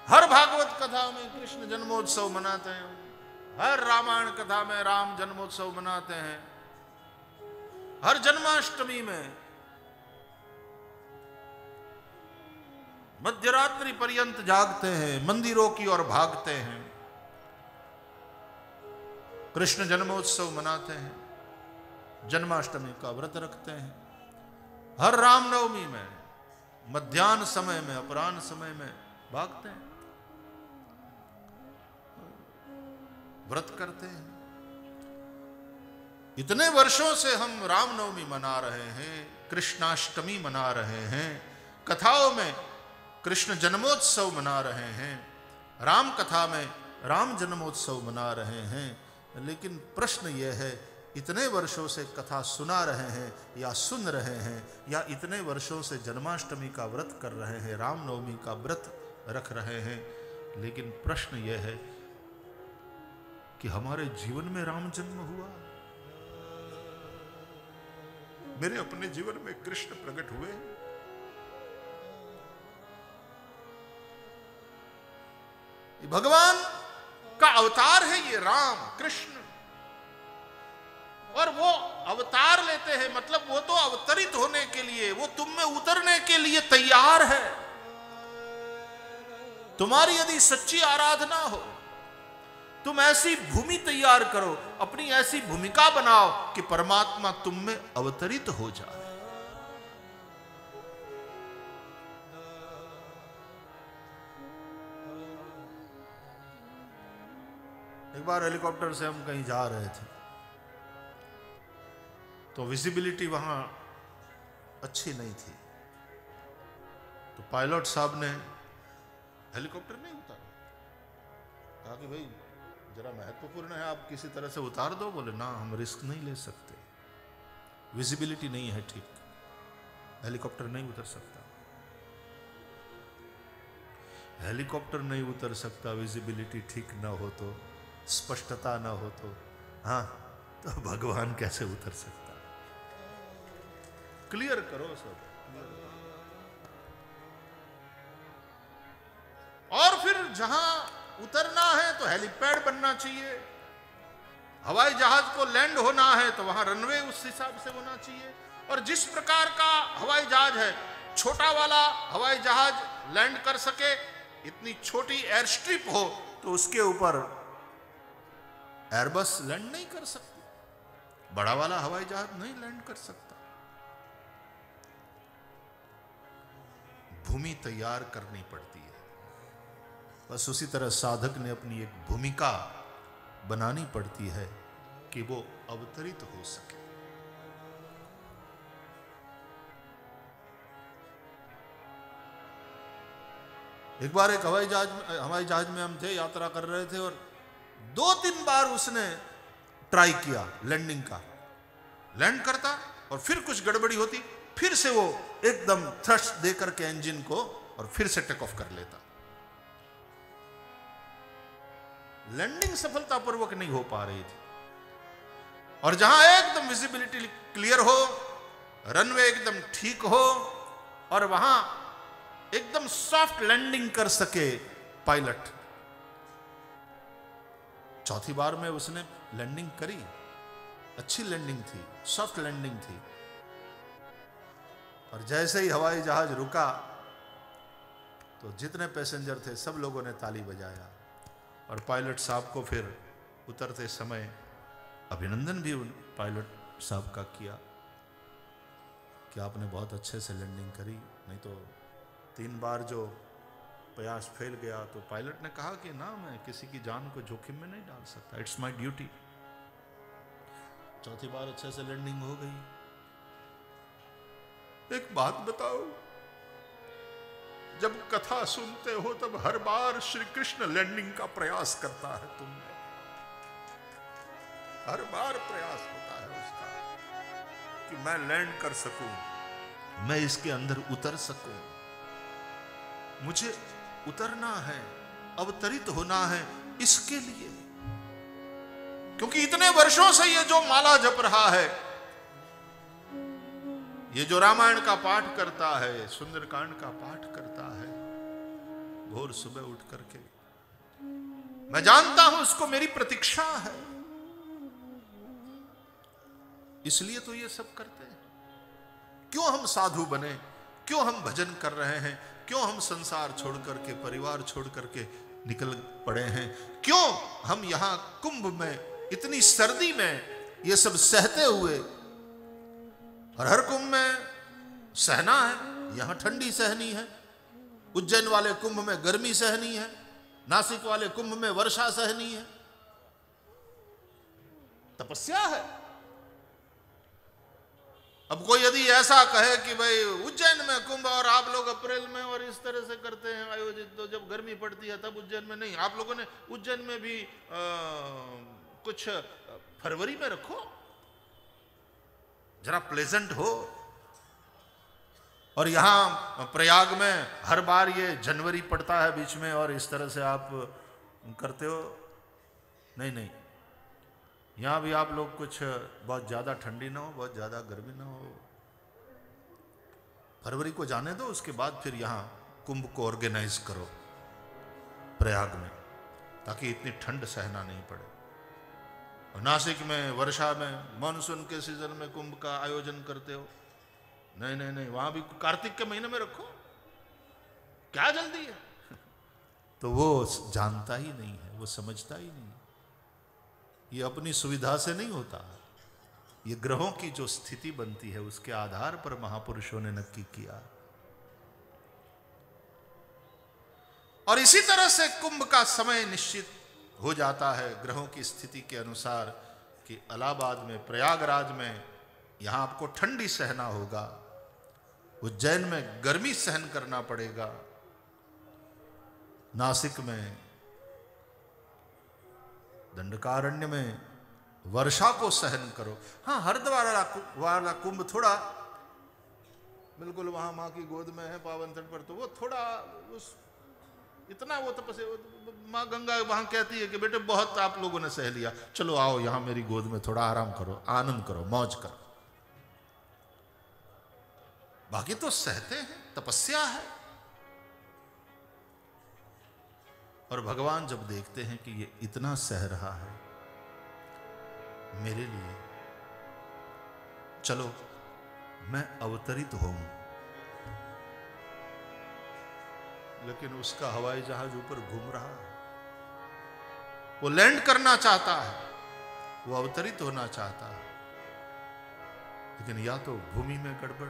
हर भागवत कथा में कृष्ण जन्मोत्सव मनाते हैं, हर रामायण कथा में राम जन्मोत्सव मनाते हैं, हर जन्माष्टमी में मध्यरात्रि पर्यंत जागते हैं, मंदिरों की ओर भागते हैं, कृष्ण जन्मोत्सव मनाते हैं, जन्माष्टमी का व्रत रखते हैं। हर रामनवमी में मध्याह्न समय में, अपराह्न समय में भागते हैं, व्रत करते हैं। इतने वर्षों से हम रामनवमी मना रहे हैं, कृष्णाष्टमी मना रहे हैं, कथाओं में कृष्ण जन्मोत्सव मना रहे हैं, राम कथा में राम जन्मोत्सव मना रहे हैं। लेकिन प्रश्न यह है, इतने वर्षों से कथा सुना रहे हैं या सुन रहे हैं, या इतने वर्षों से जन्माष्टमी का व्रत कर रहे हैं, रामनवमी का व्रत रख रहे हैं, लेकिन प्रश्न यह है कि हमारे जीवन में राम जन्म हुआ? मेरे अपने जीवन में कृष्ण प्रकट हुए? भगवान का अवतार है ये राम कृष्ण, और वो अवतार लेते हैं, मतलब वो तो अवतरित होने के लिए, वो तुम में उतरने के लिए तैयार है। तुम्हारी यदि सच्ची आराधना हो, तुम ऐसी भूमि तैयार करो, अपनी ऐसी भूमिका बनाओ कि परमात्मा तुम में अवतरित हो जाए। एक बार हेलीकॉप्टर से हम कहीं जा रहे थे, तो विजिबिलिटी वहां अच्छी नहीं थी, तो पायलट साहब ने हेलीकॉप्टर नहीं उतारा, कहा कि भाई जरा महत्वपूर्ण है, आप किसी तरह से उतार दो। बोले ना, हम रिस्क नहीं ले सकते, विजिबिलिटी नहीं है ठीक, हेलीकॉप्टर नहीं उतर सकता। हेलीकॉप्टर नहीं उतर सकता, विजिबिलिटी ठीक ना हो तो, स्पष्टता ना हो तो, हाँ, तो भगवान कैसे उतर सकता? क्लियर करो सब, क्लियर करो। और फिर जहां उतरना है तो हेलीपैड बनना चाहिए, हवाई जहाज को लैंड होना है तो वहां रनवे उस हिसाब से होना चाहिए। और जिस प्रकार का हवाई जहाज है, छोटा वाला हवाई जहाज लैंड कर सके, इतनी छोटी एयर स्ट्रिप हो तो उसके ऊपर एयरबस लैंड नहीं कर सकती, बड़ा वाला हवाई जहाज नहीं लैंड कर सकता। भूमि तैयार करनी पड़ती है, बस उसी तरह साधक ने अपनी एक भूमिका बनानी पड़ती है कि वो अवतरित हो सके। एक बार एक हवाई जहाज में हम थे, यात्रा कर रहे थे, और 2-3 बार उसने ट्राई किया लैंडिंग का, लैंड करता और फिर कुछ गड़बड़ी होती, फिर से वो एकदम थ्रस्ट देकर के इंजन को और फिर से टेक ऑफ कर लेता। लैंडिंग सफलतापूर्वक नहीं हो पा रही थी। और जहां एकदम विजिबिलिटी क्लियर हो, रनवे एकदम ठीक हो, और वहां एकदम सॉफ्ट लैंडिंग कर सके पायलट, चौथी बार में उसने लैंडिंग करी, अच्छी लैंडिंग थी, सॉफ्ट लैंडिंग थी। और जैसे ही हवाई जहाज रुका तो जितने पैसेंजर थे सब लोगों ने ताली बजाया, और पायलट साहब को फिर उतरते समय अभिनंदन भी उन पायलट साहब का किया कि आपने बहुत अच्छे से लैंडिंग करी, नहीं तो 3 बार जो प्रयास फेल गया। तो पायलट ने कहा कि ना, मैं किसी की जान को जोखिम में नहीं डाल सकता, इट्स माय ड्यूटी। चौथी बार अच्छे से लैंडिंग हो गई। एक बात बताओ, जब कथा सुनते हो तब हर बार श्री कृष्ण लैंडिंग का प्रयास करता है, तुमने हर बार प्रयास होता है उसका कि मैं लैंड कर सकूं, मैं इसके अंदर उतर सकूं, मुझे उतरना है, अवतरित होना है इसके लिए। क्योंकि इतने वर्षों से ये जो माला जप रहा है, ये जो रामायण का पाठ करता है, सुंदरकांड का पाठ करता है, भोर सुबह उठ करके। मैं जानता हूं उसको मेरी प्रतीक्षा है, इसलिए तो ये सब करते हैं। क्यों हम साधु बने, क्यों हम भजन कर रहे हैं, क्यों हम संसार छोड़ करके, परिवार छोड़ करके निकल पड़े हैं, क्यों हम यहां कुंभ में इतनी सर्दी में ये सब सहते हुए। और हर कुंभ में सहना है, यहां ठंडी सहनी है, उज्जैन वाले कुंभ में गर्मी सहनी है, नासिक वाले कुंभ में वर्षा सहनी है। तपस्या है। अब कोई यदि ऐसा कहे कि भाई उज्जैन में कुंभ और आप लोग अप्रैल में और इस तरह से करते हैं आयोजित, तो जब गर्मी पड़ती है तब उज्जैन में नहीं, आप लोगों ने उज्जैन में भी कुछ फरवरी में रखो, जरा प्लेजेंट हो। और यहां प्रयाग में हर बार ये जनवरी पड़ता है बीच में और इस तरह से आप करते हो। नहीं नहीं, यहां भी आप लोग कुछ बहुत ज्यादा ठंडी ना हो, बहुत ज्यादा गर्मी ना हो, फरवरी को जाने दो, उसके बाद फिर यहां कुंभ को ऑर्गेनाइज करो प्रयाग में, ताकि इतनी ठंड सहना नहीं पड़े। और नासिक में वर्षा में मानसून के सीजन में कुंभ का आयोजन करते हो। नहीं नहीं नहीं, वहां भी कार्तिक के महीने में रखो, क्या जल्दी है। तो वो जानता ही नहीं है, वो समझता ही नहीं। ये अपनी सुविधा से नहीं होता, ये ग्रहों की जो स्थिति बनती है उसके आधार पर महापुरुषों ने नक्की किया। और इसी तरह से कुंभ का समय निश्चित हो जाता है ग्रहों की स्थिति के अनुसार कि इलाहाबाद में, प्रयागराज में यहां आपको ठंडी सहना होगा, उज्जैन में गर्मी सहन करना पड़ेगा, नासिक में, दंडकारण्य में वर्षा को सहन करो। हाँ, हरिद्वार वाला कुंभ थोड़ा बिल्कुल वहां मां की गोद में है पावन तट पर, तो वो थोड़ा उस इतना वो तपस्या, मां गंगा वहां कहती है कि बेटे बहुत आप लोगों ने सह लिया, चलो आओ यहां मेरी गोद में थोड़ा आराम करो, आनंद करो, मौज करो। बाकी तो सहते हैं, तपस्या है। और भगवान जब देखते हैं कि ये इतना सह रहा है मेरे लिए, चलो मैं अवतरित हूं। लेकिन उसका हवाई जहाज ऊपर घूम रहा है, वो लैंड करना चाहता है, वो अवतरित होना चाहता है, लेकिन या तो भूमि में गड़बड़,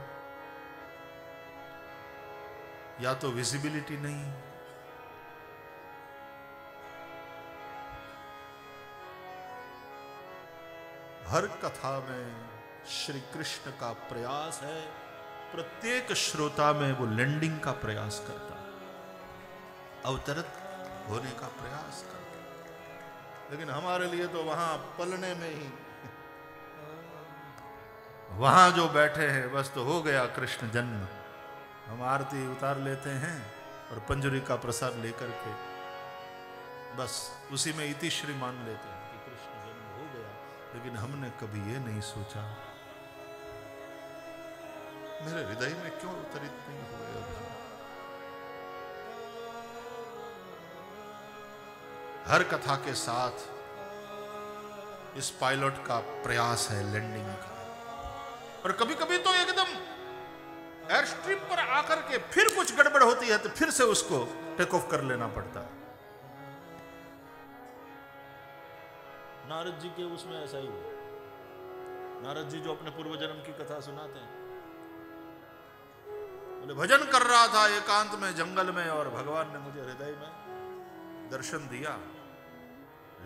या तो विजिबिलिटी नहीं। हर कथा में श्री कृष्ण का प्रयास है, प्रत्येक श्रोता में वो लैंडिंग का प्रयास करता है, अवतरित होने का प्रयास करता है। लेकिन हमारे लिए तो वहां पलने में ही, वहां जो बैठे हैं बस तो हो गया कृष्ण जन्म। हम आरती उतार लेते हैं और पंजुरी का प्रसाद लेकर के बस उसी में इतिश्री मान लेते हैं कि कृष्ण जन्म हो गया। लेकिन हमने कभी ये नहीं सोचा मेरे हृदय में क्यों अवतरित नहीं हुए अभी। हर कथा के साथ इस पायलट का प्रयास है लैंडिंग का, और कभी कभी तो एकदम एयर स्ट्रिप पर आकर के फिर कुछ गड़बड़ होती है तो फिर से उसको टेक ऑफ कर लेना पड़ता है। नारद जी के उसमें ऐसा ही हुआ। नारद जी जो अपने पूर्व जन्म की कथा सुनाते हैं, बोले भजन कर रहा था एकांत में जंगल में और भगवान ने मुझे हृदय में दर्शन दिया,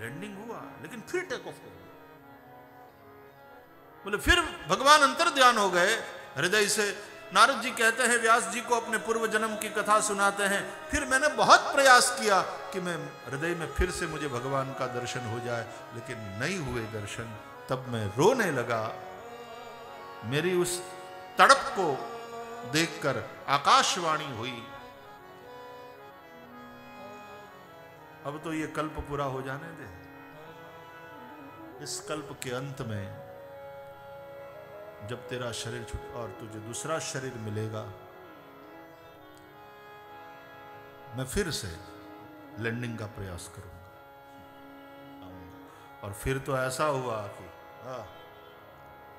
लैंडिंग हुआ लेकिन फिर टेक ऑफ कर दिया। बोले फिर भगवान अंतर ध्यान हो गए हृदय से। नारद जी कहते हैं व्यास जी को अपने पूर्व जन्म की कथा सुनाते हैं, फिर मैंने बहुत प्रयास किया कि मैं हृदय में फिर से मुझे भगवान का दर्शन हो जाए, लेकिन नहीं हुए दर्शन। तब मैं रोने लगा। मेरी उस तड़प को देखकर आकाशवाणी हुई, अब तो ये कल्प पूरा हो जाने दे, इस कल्प के अंत में जब तेरा शरीर छूट और तुझे दूसरा शरीर मिलेगा, मैं फिर से लैंडिंग का प्रयास करूंगा। और फिर तो ऐसा हुआ कि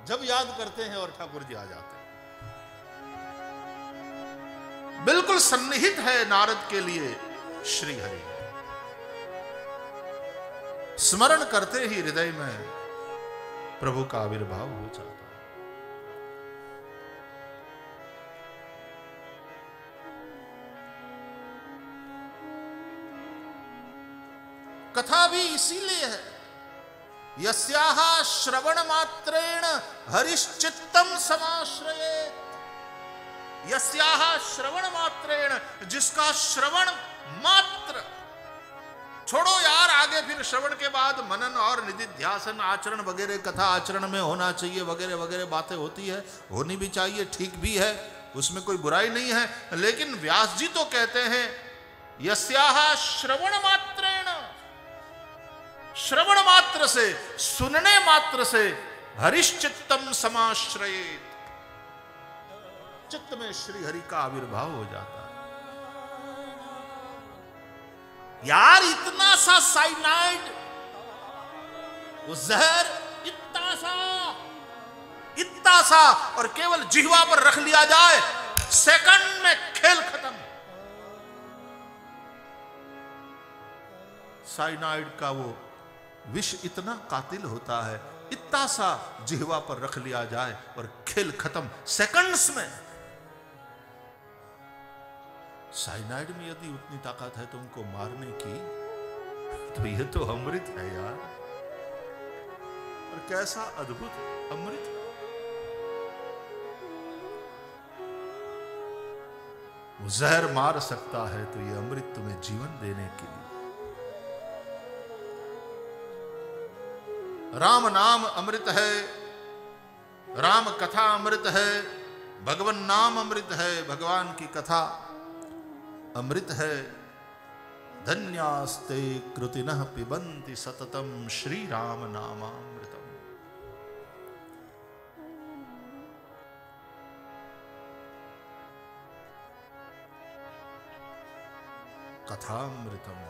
जब याद करते हैं और ठाकुर जी आ जाते हैं। बिल्कुल सन्निहित है नारद के लिए श्री हरि। स्मरण करते ही हृदय में प्रभु का आविर्भाव हो जाता है। कथा भी इसीलिए है, यस्याः श्रवण मात्रेण हरिश्चित्तम समाश्रयेत। यस्याः श्रवण मात्रेण, जिसका श्रवण मात्र, छोड़ो यार आगे फिर श्रवण के बाद मनन और निधिध्यासन आचरण वगैरह, कथा आचरण में होना चाहिए वगैरह वगैरह बातें होती है, होनी भी चाहिए, ठीक भी है, उसमें कोई बुराई नहीं है। लेकिन व्यास जी तो कहते हैं यस्याः श्रवण मात्रेण, श्रवण मात्र से, सुनने मात्र से हरिश्चित्तम समाश्रयेत, चित्त में श्री हरि का आविर्भाव हो जाता है। यार इतना सा साइनाइड, वो जहर इतना सा और केवल जिह्वा पर रख लिया जाए, सेकंड में खेल खत्म। साइनाइड का वो विष इतना कातिल होता है, इतना सा जिह्वा पर रख लिया जाए और खेल खत्म सेकंड्स में। साइनाइड में यदि उतनी ताकत है तुमको मारने की, तो यह तो अमृत है यार। और कैसा अद्भुत अमृत। वो जहर मार सकता है तो यह अमृत तुम्हें जीवन देने के लिए। राम नाम अमृत है, राम कथा अमृत है, भगवान नाम अमृत है, भगवान की कथा अमृत है। धन्यास्ते कृतिनः पिबन्ति सततम श्री राम नामामृतम। कथामृतम।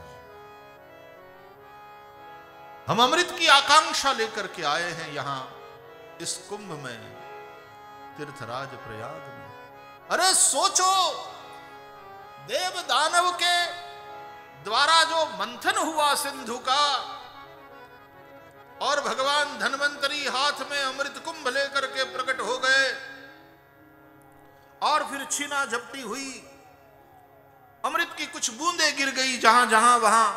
हम अमृत की आकांक्षा लेकर के आए हैं यहां इस कुंभ में, तीर्थराज प्रयाग में। अरे सोचो, देव दानव के द्वारा जो मंथन हुआ सिंधु का, और भगवान धन्वंतरी हाथ में अमृत कुंभ लेकर के प्रकट हो गए, और फिर छीना झपटी हुई, अमृत की कुछ बूंदें गिर गई जहां जहां, वहां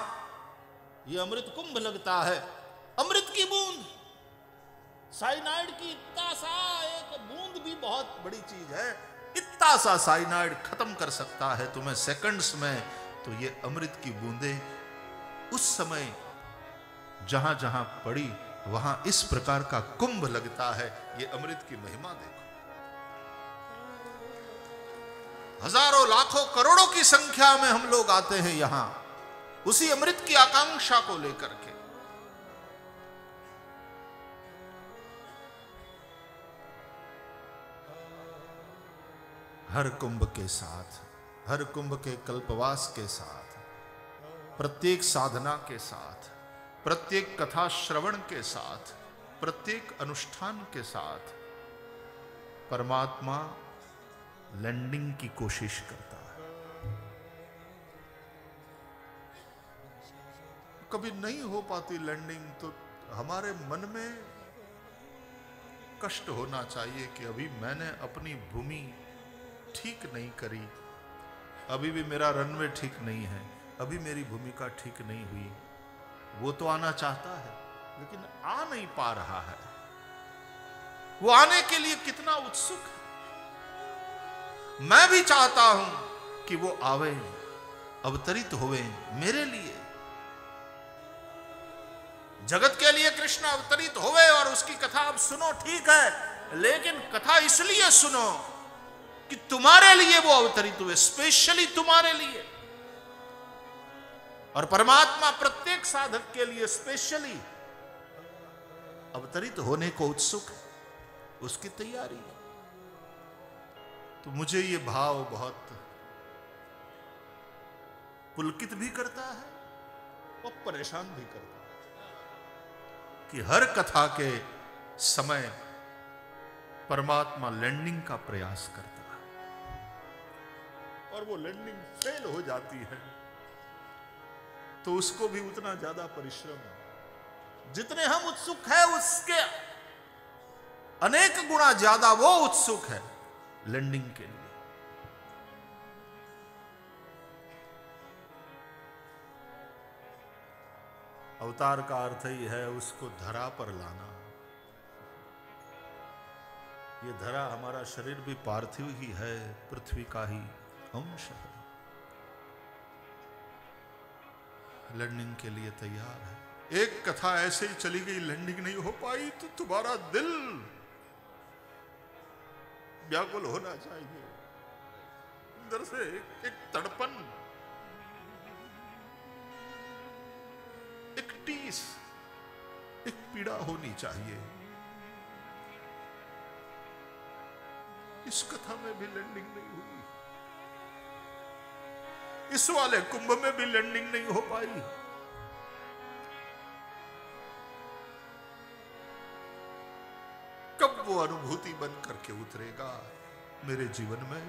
ये अमृत कुंभ लगता है। अमृत की बूंद, साइनाइड की इतना सा एक बूंद भी बहुत बड़ी चीज है। इतना सा साइनाइड खत्म कर सकता है तुम्हें सेकंड्स में। तो ये अमृत की बूंदें उस समय जहां जहां पड़ी वहां इस प्रकार का कुंभ लगता है। ये अमृत की महिमा देखो। हजारों लाखों करोड़ों की संख्या में हम लोग आते हैं यहां उसी अमृत की आकांक्षा को लेकर के। हर कुंभ के साथ, हर कुंभ के कल्पवास के साथ, प्रत्येक साधना के साथ, प्रत्येक कथा श्रवण के साथ, प्रत्येक अनुष्ठान के साथ परमात्मा लैंडिंग की कोशिश करता है। कभी नहीं हो पाती लैंडिंग तो हमारे मन में कष्ट होना चाहिए कि अभी मैंने अपनी भूमि ठीक नहीं करी, अभी भी मेरा रनवे ठीक नहीं है, अभी मेरी भूमिका ठीक नहीं हुई। वो तो आना चाहता है लेकिन आ नहीं पा रहा है। वो आने के लिए कितना उत्सुक है। मैं भी चाहता हूं कि वो आवे, अवतरित होवे मेरे लिए, जगत के लिए कृष्ण अवतरित होवे और उसकी कथा अब सुनो, ठीक है, लेकिन कथा इसलिए सुनो कि तुम्हारे लिए वो अवतरित हुए, स्पेशली तुम्हारे लिए। और परमात्मा प्रत्येक साधक के लिए स्पेशली अवतरित होने को उत्सुक है, उसकी तैयारी है। तो मुझे ये भाव बहुत पुलकित भी करता है और परेशान भी करता है कि हर कथा के समय परमात्मा लैंडिंग का प्रयास करता है और वो लैंडिंग फेल हो जाती है तो उसको भी उतना ज्यादा परिश्रम है। जितने हम उत्सुक हैं उसके अनेक गुना ज्यादा वो उत्सुक है लैंडिंग के लिए। अवतार का अर्थ ही है उसको धरा पर लाना। ये धरा हमारा शरीर भी पार्थिव ही है, पृथ्वी का ही अंश है। लैंडिंग के लिए तैयार है। एक कथा ऐसे ही चली गई, लैंडिंग नहीं हो पाई तो तुम्हारा दिल व्याकुल होना चाहिए। अंदर से एक तड़पन, एक टीस, एक पीड़ा होनी चाहिए। इस कथा में भी लैंडिंग नहीं हुई, इस वाले कुंभ में भी लैंडिंग नहीं हो पाई। कब वो अनुभूति बन करके उतरेगा मेरे जीवन में?